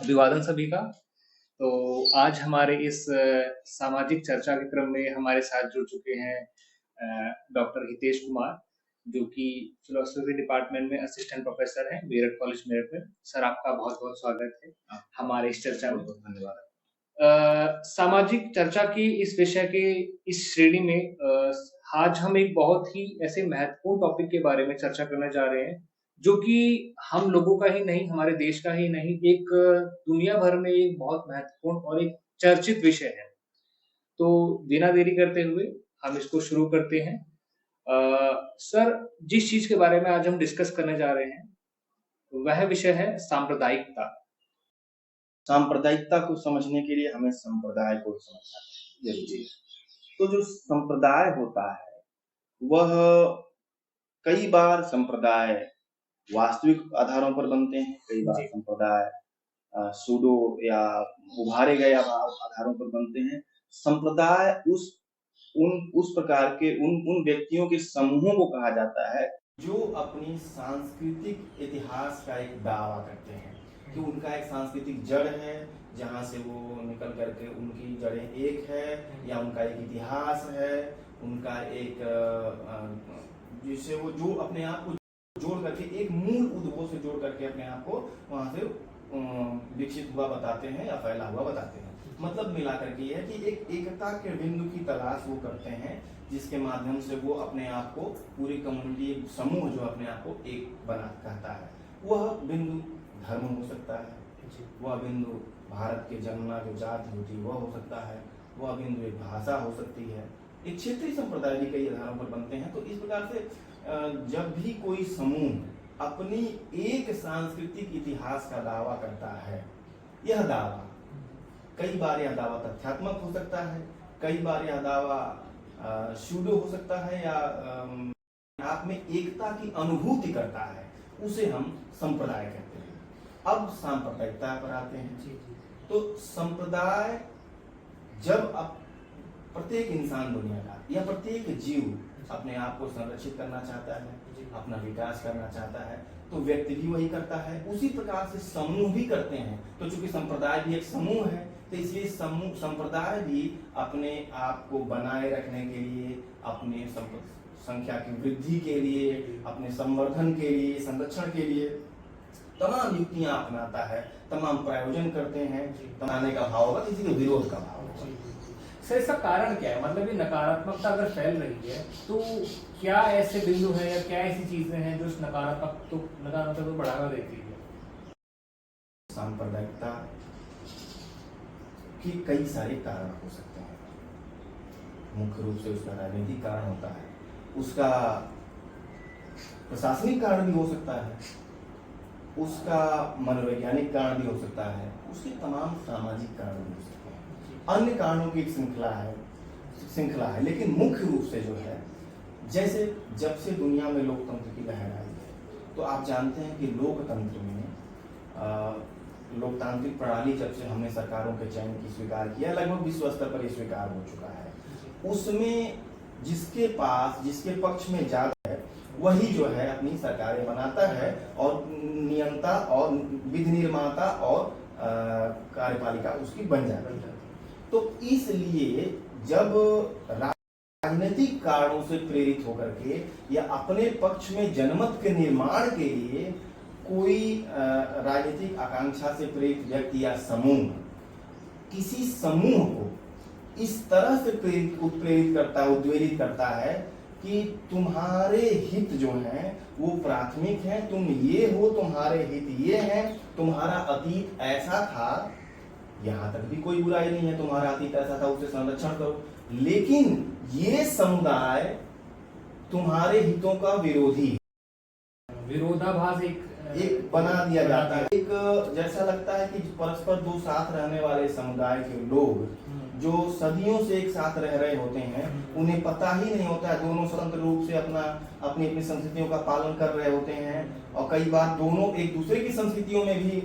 अभिवादन सभी का। तो आज हमारे इस सामाजिक चर्चा के क्रम में हमारे साथ जुड़ चुके हैं डॉक्टर हितेश कुमार, जो कि फ़िलॉसफ़ी डिपार्टमेंट में असिस्टेंट प्रोफ़ेसर हैं, मेरठ कॉलेज मेरठ में। सर आपका बहुत-बहुत स्वागत है हमारे इस चर्चा में। बहुत-बहुत धन्यवाद। सामाजिक चर्चा की इस विषय के इस श्रेणी में आज हम एक बहुत ही ऐसे महत्वपूर्ण टॉपिक के बारे में चर्चा करने जा रहे हैं, जो कि हम लोगों का ही नहीं, हमारे देश का ही नहीं, एक दुनिया भर में एक बहुत महत्वपूर्ण और एक चर्चित विषय है। तो बिना देरी करते हुए हम इसको शुरू करते हैं। सर, जिस चीज़ के बारे में आज हम डिस्कस करने जा रहे हैं, वह विषय है सांप्रदायिकता। सांप्रदायिकता को समझने के लिए हमें संप्रदाय को समझना ज़रूरी है। तो जो संप्रदाय होता है, वह कई बार संप्रदाय वास्तविक आधारों पर बनते हैं, कई बार संप्रदाय सूडो या उभारे गए आधारों पर बनते हैं। संप्रदाय उस प्रकार के उन व्यक्तियों के समूहों को कहा जाता है, जो अपनी सांस्कृतिक इतिहास का एक दावा करते हैं कि उनका एक सांस्कृतिक जड़ है, जहाँ से वो निकल करके उनकी जड़ें एक है, या उनका एक इतिहास है, उनका एक जिससे वो जो अपने आप को जोड़ करके एक मूल उद्भव से जोड़ करके अपने आप को वहां से विकसित हुआ बताते हैं या फैला हुआ बताते हैं। मतलब मिला करके यह है कि एक एकता के बिंदु की तलाश वो करते हैं, जिसके माध्यम से वो अपने आप को पूरी कम्युनिटी, एक समूह जो अपने आप को एक बना कहता है। वह बिंदु धर्म हो सकता है, वह बिंदु भारत के जन्मा जो जाति होती है वह हो सकता है, वह बिंदु एक भाषा हो सकती है, एक क्षेत्रीय संप्रदाय भी कई आधारों पर बनते हैं। तो इस प्रकार से जब भी कोई समूह अपनी एक सांस्कृतिक इतिहास का दावा करता है, यह दावा कई बार यह दावा तथ्यात्मक हो सकता है, कई बार यह दावा सूडो हो सकता है, या आप में एकता की अनुभूति करता है, उसे हम संप्रदाय कहते हैं। अब सांप्रदायिकता पर आते हैं। तो संप्रदाय जब आप प्रत्येक इंसान दुनिया का या प्रत्येक जीव अपने आप को संरक्षित करना चाहता है, अपना विकास करना चाहता है, तो व्यक्ति भी वही करता है, उसी प्रकार से समूह भी करते हैं। तो चूंकि संप्रदाय भी एक समूह है, तो इसलिए समूह संप्रदाय भी अपने आप को बनाए रखने के लिए, अपने संख्या की वृद्धि के लिए, अपने संवर्धन के लिए, संरक्षण के लिए तमाम युक्तियां अपनाता है, तमाम प्रायोजन करते हैं। बनाने का भाव होगा, किसी के विरोध का भाव होगा। सर, इसका कारण क्या है? मतलब ये नकारात्मकता अगर फैल रही है, तो क्या ऐसे बिंदु हैं या क्या ऐसी चीजें हैं जो इस नकारात्मकता को बढ़ावा देती है? सांप्रदायिकता के कई सारे कारण हो सकते हैं। मुख्य रूप से उसका राजनीतिक कारण होता है, उसका प्रशासनिक कारण भी हो सकता है, उसका मनोवैज्ञानिक कारण भी हो सकता है, उसके तमाम सामाजिक कारण भी हो सकते हैं। अन्य कारणों की एक श्रृंखला है। लेकिन मुख्य रूप से जो है, जैसे जब से दुनिया में लोकतंत्र की लहर आई है, तो आप जानते हैं कि लोकतंत्र में लोकतांत्रिक प्रणाली जब से हमने सरकारों के चयन की स्वीकार किया, लगभग विश्व स्तर पर स्वीकार हो चुका है। उसमें जिसके पक्ष में ज्यादा है, वही जो है अपनी सरकारें बनाता है, और नियंता और विधि निर्माता और कार्यपालिका उसकी बन जाती है। तो इसलिए जब राजनीतिक कारणों से प्रेरित होकर के या अपने पक्ष में जनमत के निर्माण के लिए कोई राजनीतिक आकांक्षा से प्रेरित व्यक्ति या समूह किसी समूह को इस तरह से उत्प्रेरित करता है, उद्वेलित करता है कि तुम्हारे हित जो हैं वो प्राथमिक हैं, तुम ये हो, तुम्हारे हित ये हैं, तुम्हारा अतीत ऐसा था, यहाँ तक भी कोई बुराई नहीं है, तुम्हारा अतीत ऐसा था, उसे संरक्षण करो। लेकिन ये समुदाय तुम्हारे हितों का विरोधी है, विरोधाभास एक बना दिया जाता है। एक जैसा लगता है कि परस्पर दो साथ रहने वाले समुदाय के लोग जो सदियों से एक साथ रह रहे होते हैं, उन्हें पता ही नहीं होता है, दोनों स्वतंत्र रूप से अपनी संस्कृतियों का पालन कर रहे होते हैं, और कई बार दोनों एक दूसरे की संस्कृतियों में भी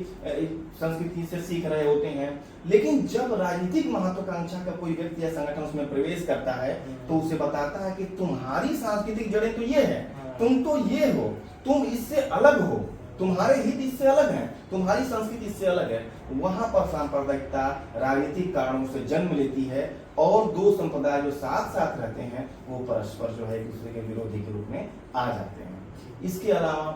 संस्कृति से सीख रहे होते हैं। लेकिन जब राजनीतिक महत्वाकांक्षा का कोई व्यक्ति या संगठन उसमें प्रवेश करता है, तो उसे बताता है कि तुम्हारी सांस्कृतिक जड़ें तो ये है, तुम तो ये हो, तुम इससे अलग हो, तुम्हारे हित इससे अलग हैं, तुम्हारी संस्कृति इससे अलग है। वहां पर सांप्रदायिकता राजनीतिक कारणों से जन्म लेती है और दो संप्रदाय जो साथ साथ रहते हैं वो परस्पर जो है एक दूसरे के विरोधी के रूप में आ जाते हैं। इसके अलावा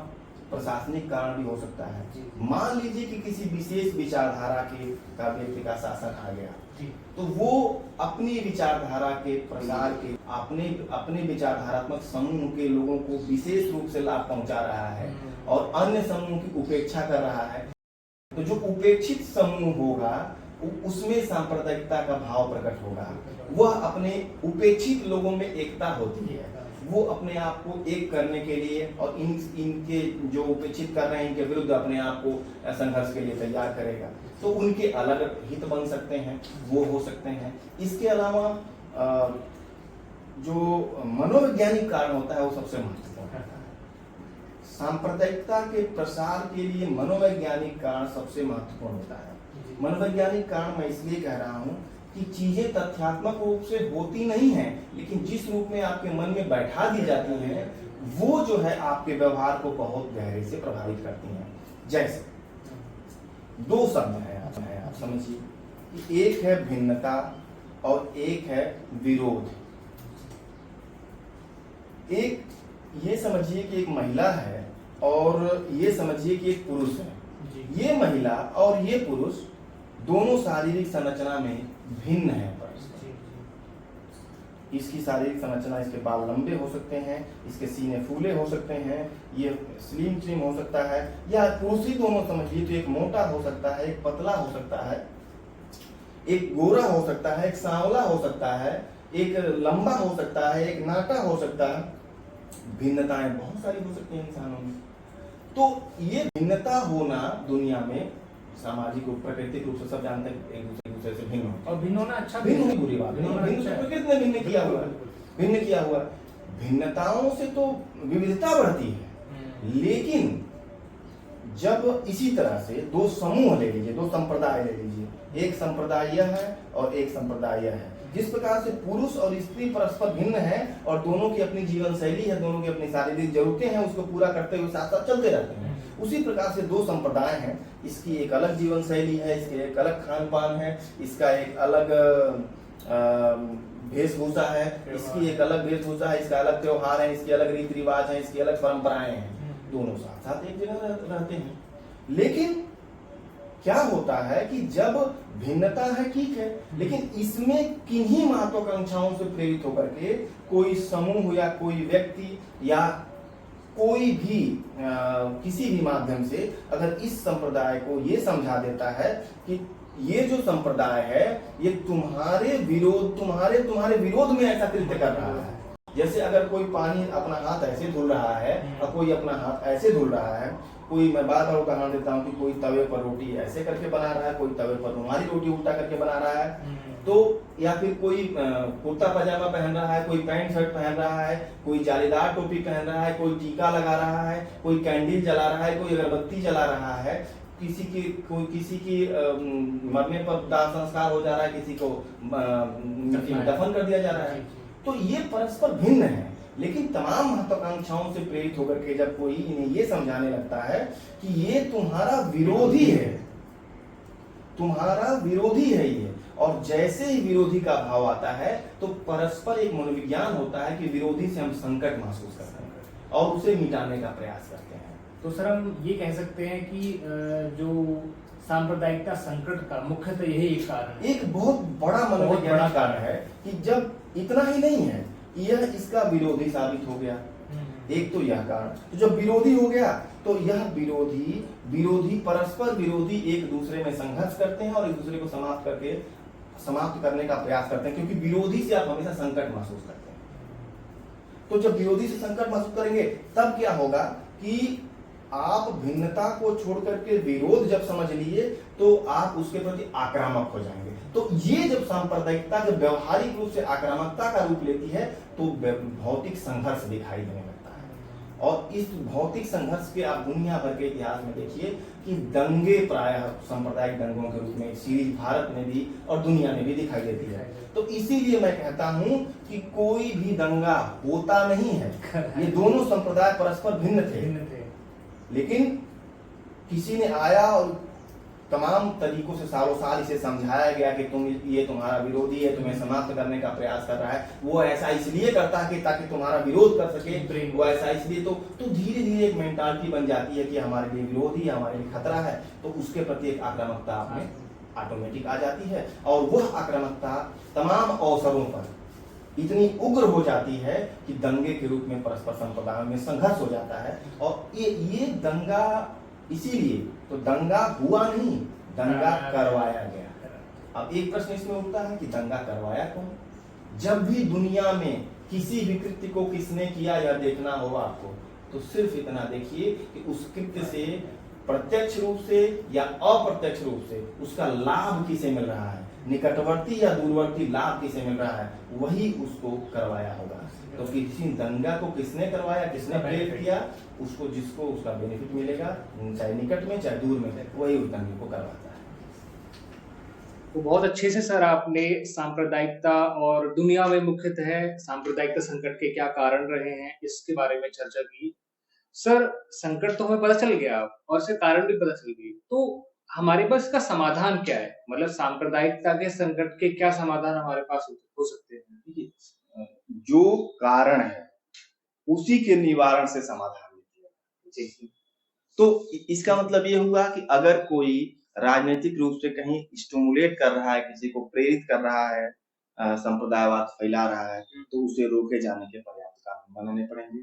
प्रशासनिक कारण भी हो सकता है। मान लीजिए कि किसी विशेष विचारधारा के का व्यक्ति का शासन आ गया, तो वो अपनी विचारधारा के प्रसार के अपने विचारधारात्मक समूह के लोगों को विशेष रूप से लाभ पहुंचा रहा है और अन्य समूह की उपेक्षा कर रहा है। तो जो उपेक्षित समूह होगा उसमें सांप्रदायिकता का भाव प्रकट होगा। वह अपने उपेक्षित लोगों में एकता होती है, वो अपने आप को एक करने के लिए और इनके जो उपेक्षित कर रहे हैं इनके विरुद्ध अपने आप को संघर्ष के लिए तैयार करेगा। तो उनके अलग हित बन सकते हैं, वो हो सकते हैं। इसके अलावा जो मनोवैज्ञानिक कारण होता है वो सबसे महत्वपूर्ण है। सांप्रदायिकता के प्रसार के लिए मनोवैज्ञानिक कारण सबसे महत्वपूर्ण होता है। मनोवैज्ञानिक कारण मैं इसलिए कह रहा हूँ कि चीजें तथ्यात्मक रूप से होती नहीं है, लेकिन जिस रूप में आपके मन में बैठा दी जाती हैं वो जो है आपके व्यवहार को बहुत गहरे से प्रभावित करती हैं। जैसे दो शब्द हैं, आप समझिए कि एक है भिन्नता और एक है विरोध। एक ये समझिए कि एक महिला है और ये समझिए कि एक पुरुष है। ये महिला और ये पुरुष दोनों शारीरिक संरचना में भिन्न है। इसकी शारीरिक संरचना, इसके बाल लंबे हो सकते हैं, इसके सीने फूले हो सकते हैं, ये स्लिम स्लिम हो सकता है, या पुरुष ही दोनों समझिए तो एक मोटा हो सकता है, एक पतला हो सकता है, एक गोरा हो सकता है, एक सांवला हो सकता है, एक लंबा हो सकता है, एक नाटा हो सकता है। भिन्नताएं बहुत सारी हो सकती हैं इंसानों में। तो ये भिन्नता होना दुनिया में सामाजिक और प्राकृतिक रूप से सब जानते हैं एक दूसरे से भिन्न होता है। और भिन्न होना अच्छा, भिन्न होनी बुरी बात नहीं। प्रकृति ने भिन्न किया हुआ। भिन्नताओं से तो विविधता बढ़ती है, लेकिन जब इसी तरह से दो समूह ले लीजिए, दो संप्रदाय ले लीजिए, एक संप्रदाय यह है और एक संप्रदाय यह है। जिस प्रकार से पुरुष और स्त्री परस्पर भिन्न है और दोनों की अपनी जीवन शैली है, दोनों की अपनी शारीरिक जरूरतें हैं, उसको पूरा करते हुए साथ साथ चलते रहते हैं, उसी प्रकार से दो संप्रदाय हैं। इसकी एक अलग जीवन शैली है, इसके एक अलग खान पान है, इसका एक अलग वेशभूषा है, इसकी एक अलग वेशभूषा है, इसका अलग त्योहार है, इसके अलग रीति रिवाज है, इसकी अलग परंपराएं हैं। दोनों साथ साथ एक जगह रहते हैं। लेकिन क्या होता है कि जब भिन्नता है ठीक है, लेकिन इसमें किन्हीं महत्वाकांक्षाओं से प्रेरित होकर के कोई समूह या कोई व्यक्ति या कोई भी किसी भी माध्यम से अगर इस संप्रदाय को ये समझा देता है कि ये जो संप्रदाय है ये तुम्हारे विरोध में ऐसा कृत्य कर रहा है। जैसे अगर कोई पानी अपना हाथ ऐसे धुल रहा है और कोई अपना हाथ ऐसे धुल रहा है, कोई, मैं बार बार उदाहरण देता हूँ कि कोई तवे पर रोटी ऐसे करके बना रहा है, कोई तवे पर रुमाली रोटी उल्टा करके बना रहा है, तो या फिर कोई कुर्ता पजामा पहन रहा है, कोई पैंट शर्ट पहन रहा है, कोई जालीदार टोपी पहन रहा है, कोई टीका लगा रहा है, कोई कैंडल जला रहा है, कोई अगरबत्ती जला रहा है, किसी की मरने पर दाह संस्कार हो जा रहा है, किसी को दफन कर दिया जा रहा है। तो ये परस्पर भिन्न है, लेकिन तमाम महत्वाकांक्षाओं से प्रेरित होकर के जब कोई इन्हें ये समझाने लगता है कि ये तुम्हारा विरोधी है ये, और जैसे ही विरोधी का भाव आता है तो परस्पर एक मनोविज्ञान होता है कि विरोधी से हम संकट महसूस करते हैं और उसे मिटाने का प्रयास करते हैं। तो सर हम ये कह सकते हैं कि जो सांप्रदायिकता संकट का मुख्यतः यही एक कारण है, एक बहुत बड़ा मनोवैज्ञानिक कारण है कि जब इतना ही नहीं है, यह इसका विरोधी साबित हो गया। एक तो यह कारण, तो जब विरोधी हो गया तो यह विरोधी परस्पर विरोधी एक दूसरे में संघर्ष करते हैं और एक दूसरे को समाप्त करने का प्रयास करते हैं, क्योंकि विरोधी से आप हमेशा संकट महसूस करते हैं। तो जब विरोधी से संकट महसूस करेंगे तब क्या होगा कि आप भिन्नता को छोड़ करके विरोध जब समझ लिए तो आप उसके प्रति आक्रामक हो जाएंगे। तो ये जब सांप्रदायिकता जब व्यवहारिक रूप से आक्रामकता का रूप लेती है तो भौतिक संघर्ष दिखाई देने लगता है। और इस भौतिक संघर्ष के आप दुनिया भर के इतिहास में देखिए कि दंगे प्रायः सांप्रदायिक दंगों के रूप में सीरीज भारत में भी और दुनिया में भी दिखाई देती है। तो इसीलिए मैं कहता हूं कि कोई भी दंगा होता नहीं है। ये दोनों संप्रदाय परस्पर भिन्न थे, लेकिन किसी ने आया और तमाम तरीकों से सालों साल इसे समझाया गया कि ये तुम्हारा विरोधी है, तुम्हें समाप्त करने का प्रयास कर रहा है, वो ऐसा इसलिए करता है कि ताकि तुम्हारा विरोध कर सके, वो ऐसा इसलिए, तो धीरे धीरे एक मेंटालिटी बन जाती है कि हमारे लिए विरोधी है, हमारे लिए खतरा है, तो उसके प्रति एक आक्रामकता आपने ऑटोमेटिक आ जाती है। और वह आक्रामकता तमाम अवसरों पर इतनी उग्र हो जाती है कि दंगे के रूप में परस्पर संप्रदायों में संघर्ष हो जाता है। और ये दंगा, इसीलिए तो दंगा हुआ नहीं, दंगा करवाया गया। अब एक प्रश्न इसमें उठता है कि दंगा करवाया कौन? जब भी दुनिया में किसी भी कृत्य को किसने किया या देखना हो आपको, तो सिर्फ इतना देखिए कि उस कृत्य से प्रत्यक्ष रूप से या अप्रत्यक्ष रूप से उसका लाभ किसे मिल रहा है, निकटवर्ती या दूरवर्ती लाभ किसे मिल रहा है, वही उसको करवाया होगा। तो किसी दंगा को किसने करवाया, किसने प्रेरित किया, उसको, जिसको उसका बेनिफिट मिलेगा, चाहे निकट में चाहे दूर में, वही उस दंगे को करवाता है। तो बहुत अच्छे से सर आपने सांप्रदायिकता और दुनिया में मुख्यतः सांप्रदायिकता संकट के क्या कारण रहे हैं, इसके बारे में चर्चा की। सर, संकट तो हमें पता चल गया और इसके कारण भी पता चल गई। तो हमारे पास इसका समाधान क्या है? मतलब सांप्रदायिकता के संकट के क्या समाधान हमारे पास हो सकते हैं? देखिए, जो कारण है उसी के निवारण से समाधान निकलेगा। जी। तो इसका मतलब ये हुआ कि अगर कोई राजनीतिक रूप से कहीं स्टिमुलेट कर रहा है, किसी को प्रेरित कर रहा है, संप्रदायवाद फैला रहा है, तो उसे रोके जाने के पर्याप्त कानून बनाने पड़ेंगे।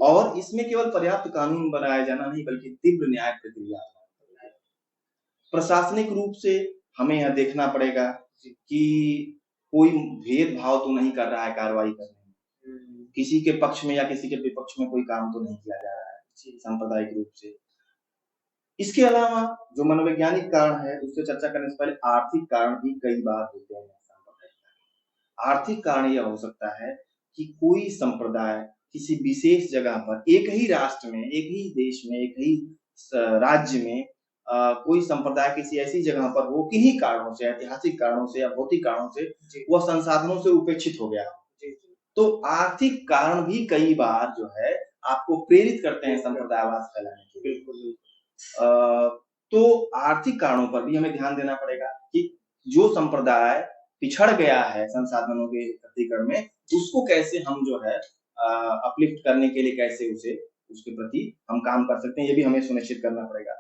और इसमें केवल पर्याप्त कानून बनाया जाना नहीं, बल्कि तीव्र न्याय प्रक्रिया प्रशासनिक रूप से हमें यह देखना पड़ेगा कि कोई भेदभाव तो नहीं कर रहा है कार्रवाई करने में, किसी के पक्ष में या किसी के विपक्ष में कोई काम तो नहीं किया जा रहा है सांप्रदायिक रूप से। इसके अलावा जो मनोवैज्ञानिक कारण है, उससे चर्चा करने से पहले आर्थिक कारण भी कई बार होते हैं। आर्थिक कारण यह हो सकता है कि कोई संप्रदाय किसी विशेष जगह पर, एक ही राष्ट्र में, एक ही देश में, एक ही राज्य में कोई संप्रदाय किसी ऐसी जगह पर हो, किन्हीं कारणों से, ऐतिहासिक कारणों से या भौतिक कारणों से, वह संसाधनों से उपेक्षित हो गया। तो आर्थिक कारण भी कई बार जो है आपको प्रेरित करते हैं संप्रदायवाद फैलाने के लिए। तो आर्थिक कारणों पर भी हमें ध्यान देना पड़ेगा कि जो संप्रदाय पिछड़ गया है संसाधनों के एकत्रीकरण में, उसको कैसे हम जो है अपलिफ्ट करने के लिए कैसे उसके प्रति हम काम कर सकते हैं, ये भी हमें सुनिश्चित करना पड़ेगा।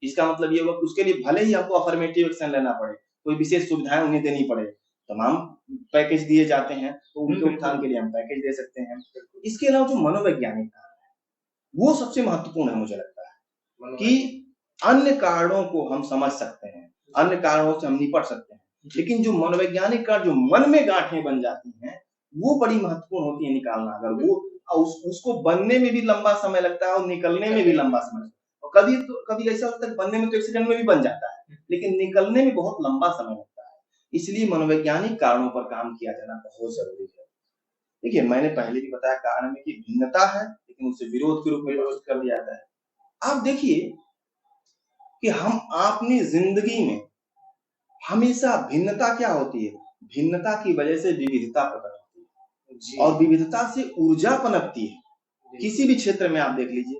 इसका मतलब ये हुआ कि उसके लिए भले ही आपको अफर्मेटिव एक्शन लेना पड़े, कोई विशेष सुविधाएं उन्हें देनी पड़े, तमाम पैकेज दिए जाते हैं, तो उनके उत्थान के लिए हम पैकेज दे सकते हैं। इसके अलावा जो मनोवैज्ञानिक कारण है, वो सबसे महत्वपूर्ण है मुझे लगता है, कि अन्य कारणों को हम समझ सकते हैं, अन्य कारणों से हम निपट सकते हैं, लेकिन जो मनोवैज्ञानिक कारण जो मन में गांठें बन जाती हैं, वो बड़ी महत्वपूर्ण होती है निकालना। अगर वो उसको बनने में भी लंबा समय लगता है और निकलने में भी लंबा समय लगता है, और कभी ऐसा होता है बनने में तो 1 सेकंड में भी बन जाता है, लेकिन निकलने में बहुत लंबा समय लगता है। इसलिए मनोवैज्ञानिक कारणों पर काम किया जाना बहुत जरूरी है। देखिए, मैंने पहले भी बताया कारण में कि भिन्नता है, लेकिन उसे विरोध के रूप में विरोध कर दिया जाता है। आप देखिए कि हम अपनी जिंदगी में हमेशा भिन्नता क्या होती है, भिन्नता की वजह से विविधता प्रकट होती है, और विविधता से ऊर्जा पनपती है। किसी भी क्षेत्र में आप देख लीजिए,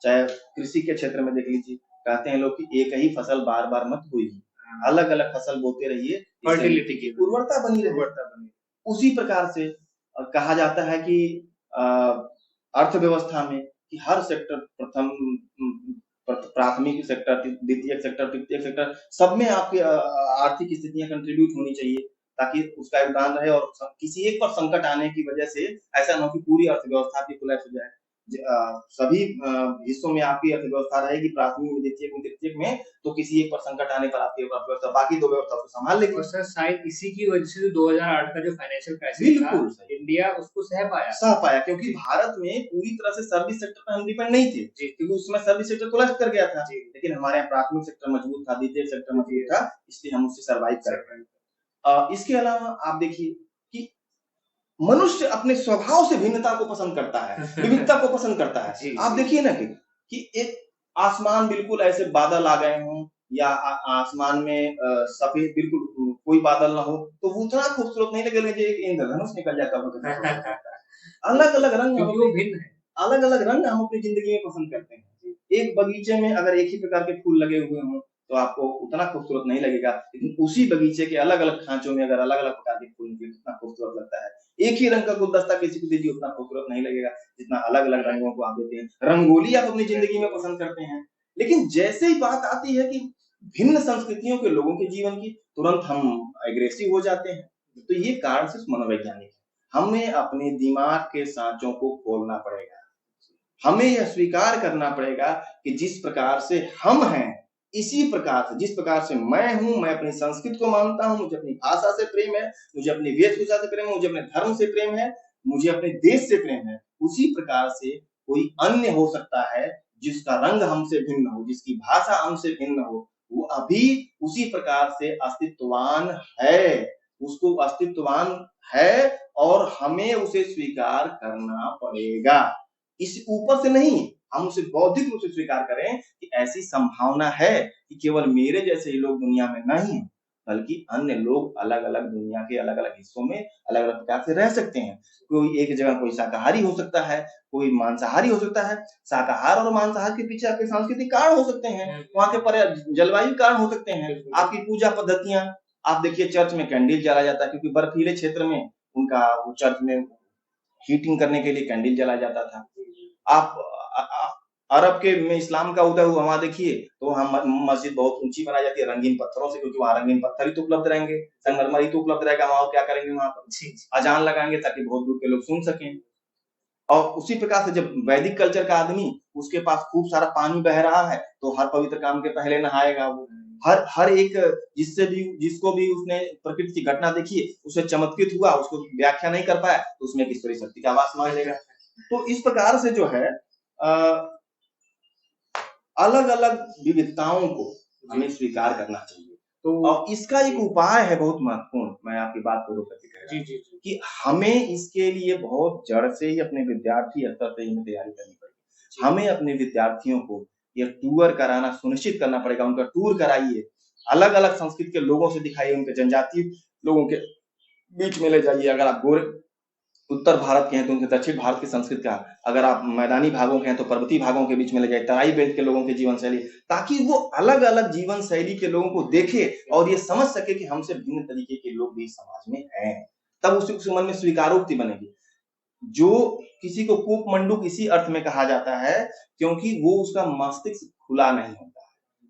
चाहे कृषि के क्षेत्र में देख लीजिए, कहते हैं लोग कि एक ही फसल बार बार मत बोइए, अलग अलग फसल बोते रहिए, फर्टिलिटी की उर्वरता बनी रहे। उसी प्रकार से कहा जाता है कि अर्थव्यवस्था में कि हर सेक्टर, प्राथमिक सेक्टर, द्वितीय सेक्टर, तृतीय सेक्टर, सब में आपकी आर्थिक स्थितियां कंट्रीब्यूट होनी चाहिए, ताकि उसका योगदान रहे, और किसी एक पर संकट आने की वजह से ऐसा न हो कि पूरी अर्थव्यवस्था की कोलैप्स हो जाए। सभी हिस्सों में आपकी अर्थव्यवस्था रहेगी, प्राथमिक में, द्वितीय में, तृतीय में, तो किसी एक पर संकट आने पर आपकी अर्थव्यवस्था बाकी दो व्यवस्था को संभाल लेगी। और सर शायद इसी की वजह से 2008 का जो फाइनेंशियल क्राइसिस था, इंडिया उसको सह पाया, क्योंकि भारत में पूरी तरह से सर्विस सेक्टर पर हम डिपेंड नहीं थे, क्योंकि उसमें सर्विस सेक्टर कोलैप्स कर गया था, लेकिन हमारे यहाँ प्राथमिक सेक्टर मजबूत था, द्वितीय सेक्टर मजबूत था, इसलिए हम उससे सर्वाइव कर पाए। इसके अलावा आप देखिए कि मनुष्य अपने स्वभाव से भिन्नता को पसंद करता है, विविधता को पसंद करता है। आप देखिए ना कि एक आसमान बिल्कुल ऐसे बादल आ गए हों, या आसमान में सफेद बिल्कुल कोई बादल ना हो, तो वो उतना खूबसूरत नहीं लगेगा जो एक इंद्रधनुष निकल जाता है। अलग अलग रंग, क्योंकि वो भिन्न है, अलग अलग रंग हम अपनी जिंदगी में पसंद करते हैं। एक बगीचे में अगर एक ही प्रकार के फूल लगे हुए हों तो आपको उतना खूबसूरत नहीं लगेगा, लेकिन उसी बगीचे के अलग-अलग खाँचों में अगर अलग-अलग प्रकार के फूल निकले कितना खूबसूरत लगता है। एक ही रंग का गुलदस्ता किसी को दीजिए उतना खूबसूरत नहीं लगेगा, जितना अलग-अलग रंगों को आप देते हैं। रंगोली आप अपनी ज़िंदगी में पसंद करते हैं, लेकिन जैसे ही बात आती है कि भिन्न संस्कृतियों के लोगों के जीवन की, तुरंत हम एग्रेसिव हो जाते हैं। तो ये कारण सिर्फ मनोवैज्ञानिक है। हमें अपने दिमाग के सांचों को खोलना पड़ेगा। हमें यह स्वीकार करना पड़ेगा कि जिस प्रकार से हम हैं, इसी प्रकार से जिस प्रकार से मैं हूँ, मैं अपनी संस्कृति को मानता हूँ, मुझे अपनी भाषा से प्रेम है, मुझे अपनी वेशभूषा से प्रेम है, मुझे अपने धर्म से प्रेम है, मुझे अपने देश से प्रेम है। उसी प्रकार से कोई अन्य हो सकता है जिसका रंग हमसे भिन्न हो, जिसकी भाषा हमसे भिन्न हो, वो अभी उसी प्रकार से अस्तित्ववान है, उसको अस्तित्ववान है और हमें उसे स्वीकार करना पड़ेगा। इस ऊपर से नहीं, हम उसे बौद्धिक रूप से स्वीकार करें कि ऐसी संभावना है कि केवल मेरे जैसे ही लोग दुनिया में नहीं हैं, बल्कि अन्य लोग अलग-अलग दुनिया के अलग-अलग हिस्सों में अलग-अलग प्रकार से रह सकते हैं। कोई एक जगह कोई शाकाहारी हो सकता है, कोई मांसाहारी हो सकता है। शाकाहार और मांसाहार के पीछे आपके सांस्कृतिक कारण हो सकते हैं, वहाँ के जलवायु कारण हो सकते हैं, आपकी पूजा पद्धतियाँ। आप देखिए चर्च में कैंडल जलाया जाता है क्योंकि बर्फीले क्षेत्र में उनका वो चर्च में हीटिंग करने के लिए कैंडल जलाया जाता था। आप अरब के में इस्लाम का उदय हुआ, वहाँ देखिए तो वहाँ मस्जिद बहुत ऊंची बनाई जाती है रंगीन पत्थरों से, क्योंकि वहाँ रंगीन पत्थर ही तो उपलब्ध रहेंगे, संगमरमर ही तो उपलब्ध रहेगा, वहाँ क्या करेंगे वहाँ पर अजान लगाएंगे ताकि बहुत दूर के लोग सुन सकें। और उसी प्रकार से जब वैदिक कल्चर का आदमी उसके पास खूब सारा पानी बह रहा है तो हर पवित्र काम के पहले नहाएगा वो। हर हर एक जिसको भी उसने प्रकृति की घटना देखी है उसे चमत्कृत हुआ, उसको व्याख्या नहीं कर पाया तो उसमें एक ईश्वरीय शक्ति का आवाज मान लेगा। तो इस प्रकार से जो है अलग-अलग विविधताओं को हमें स्वीकार करना चाहिए। तो और इसका एक उपाय है बहुत महत्वपूर्ण, मैं आपकी बात को रोक करके कह रहा हूँ कि हमें इसके लिए बहुत जड़ से ही अपने विद्यार्थी स्तर से ही तैयारी करनी पड़ेगी। हमें अपने विद्यार्थियों को ये टूर कराना सुनिश्चित करना पड़ेगा, उनका टूर कराइए, अलग-अलग संस्कृति के लोगों से दिखाइए, उनके जनजातीय लोगों के बीच में ले जाइए। अगर आप गोरे उत्तर भारत के हैं तो उनके दक्षिण भारत की संस्कृति का, अगर आप मैदानी भागों के हैं तो पर्वतीय भागों के बीच में ले जाए, तराई बेल्ट के लोगों की जीवन शैली, ताकि वो अलग-अलग जीवन शैली के लोगों को देखे और ये समझ सके कि हमसे भिन्न तरीके के लोग भी समाज में हैं। तब उसके मन में स्वीकारोक्ति बनेगी। जो किसी को कूपमंडूक इसी अर्थ में कहा जाता है क्योंकि वो उसका मस्तिष्क खुला नहीं होता है।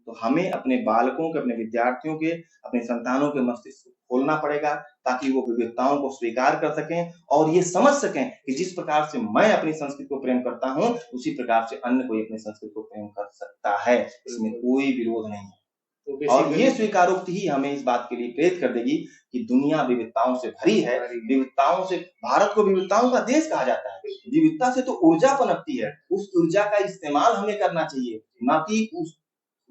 तो हमें अपने बालकों के, अपने विद्यार्थियों के, अपने संतानों के मस्तिष्क को खोलना पड़ेगा ताकि वो विविधताओं को स्वीकार कर सकें और ये समझ सकें कि जिस प्रकार से मैं अपनी संस्कृति को प्रेम करता हूँ, उसी प्रकार से अन्य कोई अपनी संस्कृति को प्रेम कर सकता है। इसमें कोई विरोध नहीं है। और ये स्वीकारोक्ति ही हमें इस बात के लिए प्रेरित कर देगी कि दुनिया विविधताओं से भरी है, विविधताओं से, भारत को विविधताओं का देश कहा जाता है। विविधता से तो ऊर्जा पनपती है, उस ऊर्जा का इस्तेमाल हमें करना चाहिए, ना कि उस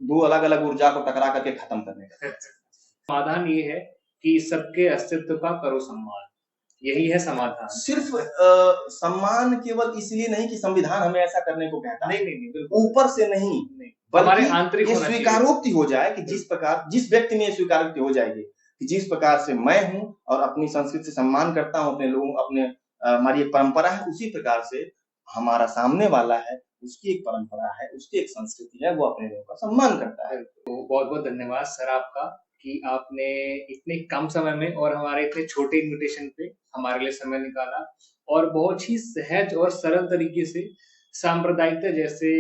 दो अलग-अलग ऊर्जा को टकरा करके खत्म करने का। समाधान ये है कि सबके अस्तित्व का करो सम्मान, यही है समाधान। सिर्फ सम्मान केवल इसलिए नहीं कि संविधान हमें ऐसा करने को कहता है, नहीं, ऊपर से नहीं, हमारे बल्कि आंतरिक ये स्वीकारोक्ति हो जाए कि जिस व्यक्ति में स्वीकारोक्ति हो जाएगी कि जिस प्रकार से मैं हूँ और अपनी संस्कृति से सम्मान करता हूँ, अपने लोगों, अपने हमारी एक परंपरा है, उसी प्रकार से हमारा सामने वाला है, उसकी एक परंपरा है, उसकी एक संस्कृति है, वो अपने लोगों का सम्मान करता है। तो बहुत-बहुत धन्यवाद सर आपका कि आपने इतने कम समय में और हमारे इतने छोटे इन्विटेशन पे हमारे लिए समय निकाला और बहुत ही सहज और सरल तरीके से सांप्रदायिकता जैसे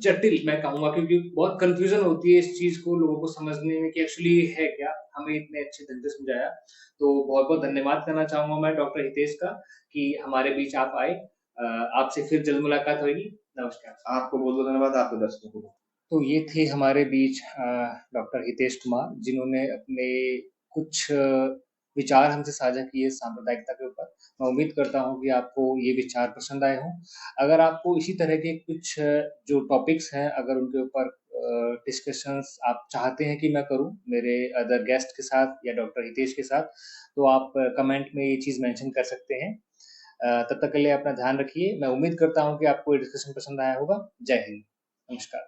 जटिल मैं कहूँगा, क्योंकि बहुत कन्फ्यूज़न होती है इस चीज़ को लोगों को समझने में कि एक्चुअली ये है क्या? हमें इतने अच्छे ढंग से समझाया। तो बहुत-बहुत धन्यवाद करना चाहूँगा मैं डॉक्टर हितेश का कि हमारे बीच आप आए। आपसे फिर जल्द मुलाकात होएगी। नमस्कार। आपको बहुत-बहुत धन्यवाद, आपके दर्शकों को। तो ये थे हमारे बीच डॉक्टर हितेश कुमार, जिन्होंने अपने कुछ विचार हमसे साझा किए सांप्रदायिकता के ऊपर। मैं उम्मीद करता हूँ कि आपको ये विचार पसंद आए हों। अगर आपको इसी तरह के कुछ जो टॉपिक्स हैं, अगर उनके ऊपर डिस्कशंस आप चाहते हैं कि मैं करूँ मेरे अदर गेस्ट के साथ या डॉक्टर हितेश के साथ, तो आप कमेंट में ये चीज़ मेंशन कर सकते हैं। तब तक के लिए अपना ध्यान रखिए। मैं उम्मीद करता हूँ कि आपको ये डिस्कशन पसंद आया होगा। जय हिंद। नमस्कार।